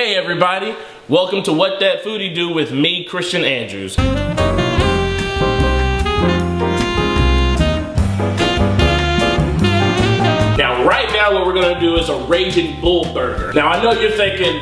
Hey everybody, welcome to What Dat Foodie Do with me, Christian Andrews. Right now what we're gonna do is a Raging Bull Burger. Now I know you're thinking,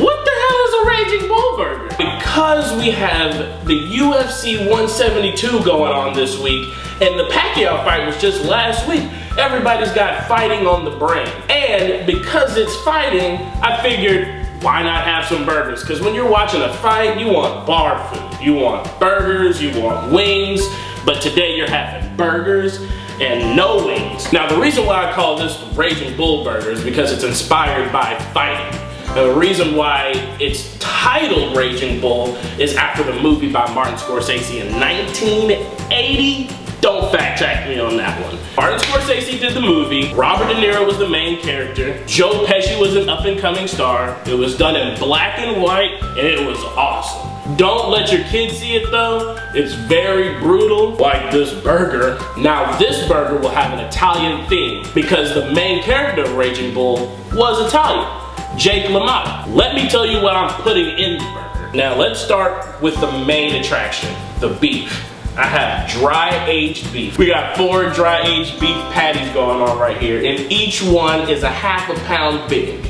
what the hell is a Raging Bull Burger? Because we have the UFC 172 going on this week, and the Pacquiao fight was just last week, everybody's got fighting on the brain. And because it's fighting, I figured, why not have some burgers? Because when you're watching a fight, you want bar food. You want burgers, you want wings, but today you're having burgers and no wings. Now the reason why I call this Raging Bull Burger is because it's inspired by fighting. And the reason why it's titled Raging Bull is after the movie by Martin Scorsese in 1980. Don't fact check me on that one. Martin Scorsese did the movie. Robert De Niro was the main character. Joe Pesci was an up-and-coming star. It was done in black and white, and it was awesome. Don't let your kids see it though. It's very brutal, like this burger. Now this burger will have an Italian theme because the main character of Raging Bull was Italian, Jake LaMotta. Let me tell you what I'm putting in the burger. Now let's start with the main attraction, the beef. I have dry aged beef. We got 4 dry aged beef patties going on right here, and each one is a ½ pound big.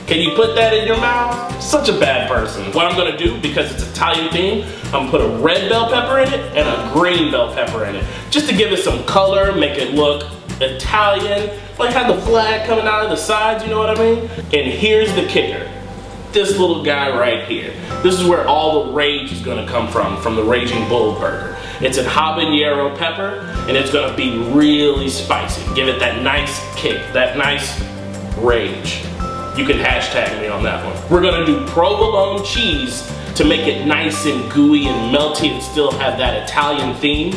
Can you put that in your mouth? Such a bad person. What I'm gonna do, because it's Italian themed, I'm gonna put a red bell pepper in it and a green bell pepper in it. Just to give it some color, make it look Italian, like have the flag coming out of the sides, you know what I mean? And here's the kicker. This little guy right here. This is where all the rage is gonna come from the Raging Bull Burger. It's a habanero pepper, and it's gonna be really spicy. Give it that nice kick, that nice rage. You can hashtag me on that one. We're gonna do provolone cheese to make it nice and gooey and melty and still have that Italian theme,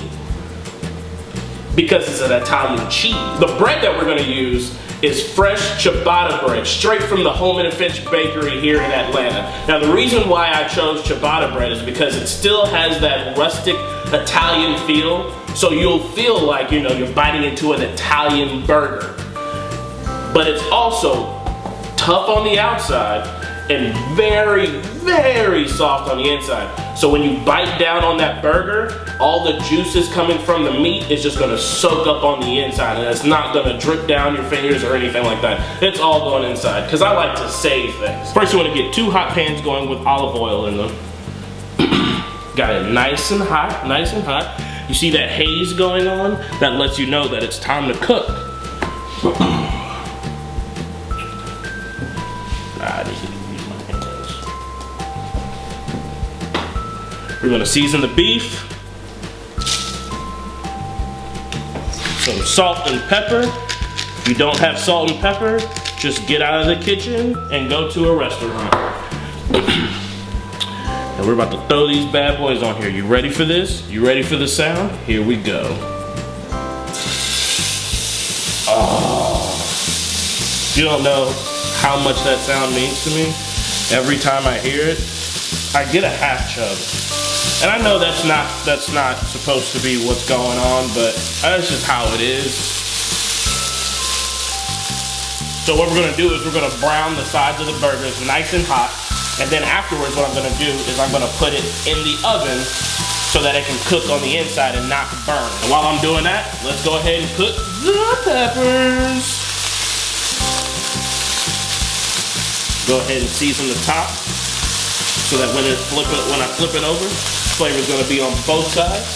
because it's an Italian cheese. The bread that we're gonna use is fresh ciabatta bread, straight from the Home and Finch Bakery here in Atlanta. Now the reason why I chose ciabatta bread is because it still has that rustic Italian feel, so you'll feel like, you know, you're biting into an Italian burger. But it's also tough on the outside and very, very soft on the inside. So when you bite down on that burger, all the juices coming from the meat is just gonna soak up on the inside, and it's not gonna drip down your fingers or anything like that. It's all going inside, because I like to save things. First you wanna get 2 hot pans going with olive oil in them. Got it nice and hot, nice and hot. You see that haze going on? That lets you know that it's time to cook. We're gonna season the beef. Some salt and pepper. If you don't have salt and pepper, just get out of the kitchen and go to a restaurant. And we're about to throw these bad boys on here. You ready for this? You ready for the sound? Here we go. Oh. You don't know how much that sound means to me. Every time I hear it, I get a half chub. And I know that's not supposed to be what's going on, but that's just how it is. So what we're gonna do is we're gonna brown the sides of the burgers nice and hot, and then afterwards what I'm gonna do is I'm gonna put it in the oven so that it can cook on the inside and not burn. And while I'm doing that, let's go ahead and cook the peppers. Go ahead and season the top so that when I flip it over, flavor is going to be on both sides.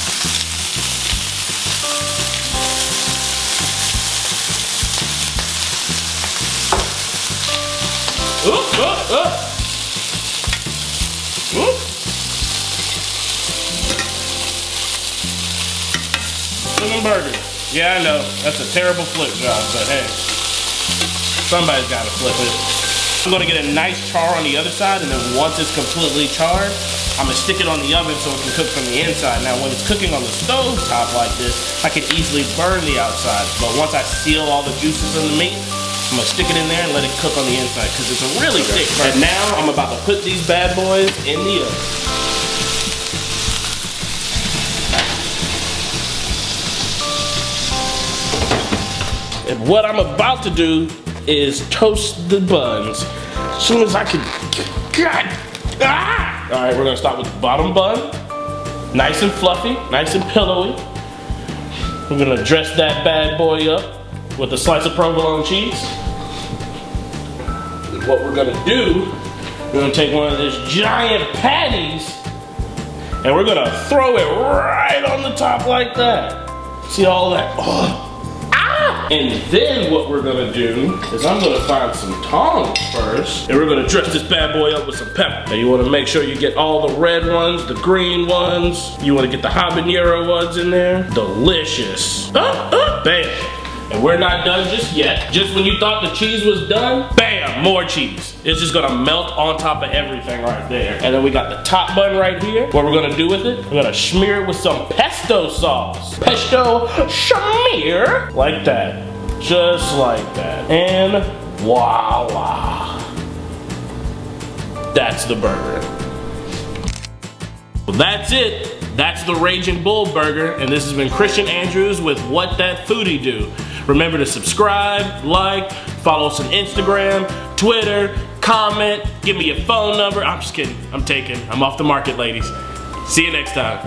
Oop, oop, oop. Oop. Chicken burger. Yeah, I know, that's a terrible flip job, but hey, somebody's got to flip it. I'm gonna get a nice char on the other side, and then once it's completely charred, I'm gonna stick it on the oven so it can cook from the inside. Now when it's cooking on the stove top like this, I can easily burn the outside, but once I seal all the juices in the meat, I'm gonna stick it in there and let it cook on the inside, because it's a really thick burger. And now I'm about to put these bad boys in the oven. And what I'm about to do is toast the buns. As soon as I can God. Ah! All right, we're gonna start with the bottom bun. Nice and fluffy, nice and pillowy. We're gonna dress that bad boy up with a slice of provolone cheese. And what we're gonna do, we're gonna take one of these giant patties and we're gonna throw it right on the top like that. See all that? Oh. Ah! And then what we're gonna do is I'm gonna find some tongs first, and we're gonna dress this bad boy up with some pepper. Now you wanna make sure you get all the red ones, the green ones. You wanna get the habanero ones in there. Delicious. Bam. And we're not done just yet. Just when you thought the cheese was done, bam, more cheese. It's just gonna melt on top of everything right there. And then we got the top bun right here. What we're gonna do with it, we're gonna smear it with some pesto sauce. Pesto smear, like that. Just like that. And voila. That's the burger. Well, that's it. That's the Raging Bull Burger, and this has been Christian Andrews with What Dat Foodie Do. Remember to subscribe, like, follow us on Instagram, Twitter, comment, give me your phone number. I'm just kidding, I'm off the market, ladies. See you next time.